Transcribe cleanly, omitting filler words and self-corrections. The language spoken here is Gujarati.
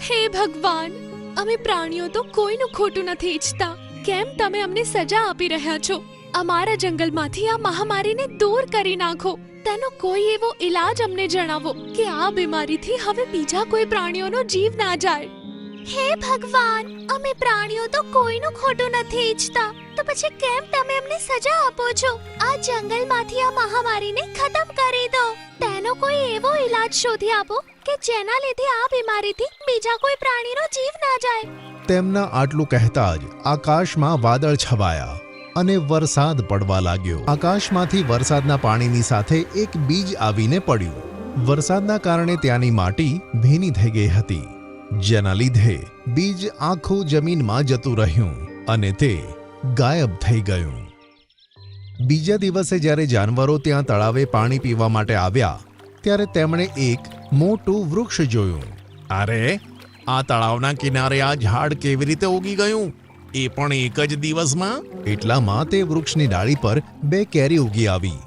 હે ભગવાન, અમે પ્રાણીઓ તો કોઈનું ખોટું નથી ઈચ્છતા. કેમ તમે અમને સજા આપી રહ્યા છો? અમારા જંગલમાંથી આ મહામારીને દૂર કરી નાખો. તેનો કોઈ એવો ઈલાજ અમને જણાવો કે આ બીમારીથી હવે બીજા કોઈ પ્રાણીઓનો જીવ ના જાય. હે ભગવાન, અમે પ્રાણીઓ તો કોઈનું ખોટું નથી ઈચ્છતા, તો પછી કેમ તમે અમને સજા આપો છો? આ જંગલમાંથી આ મહામારીને ખતમ કરી દો. તેનો કોઈ એવો ઈલાજ શોધી આપો કે જેના લીધે આ બીમારીથી બીજા કોઈ પ્રાણીનો જીવ ના જાય. તેમના આટલું કહેતા જ આકાશમાં વાદળ છવાયા અને વરસાદ પડવા લાગ્યો. આકાશમાંથી વરસાદના પાણીની સાથે એક બીજ આવીને પડ્યું. વરસાદના કારણે ત્યાંની માટી ભીની થઈ ગઈ હતી, જેના લીધે બીજ આખું જમીનમાં જતું રહ્યું અને તે ગાયબ થઈ ગયું. બીજા દિવસે જ્યારે જાનવરો ત્યાં તળાવે પાણી પીવા માટે આવ્યા ત્યારે તેમણે એક મોટું વૃક્ષ જોયું. અરે, આ તળાવના કિનારે આ ઝાડ કેવી રીતે ઉગી ગયું, એ પણ એક જ દિવસમાં? એટલામાં તે વૃક્ષની ડાળી પર બે કેરી ઉગી આવી.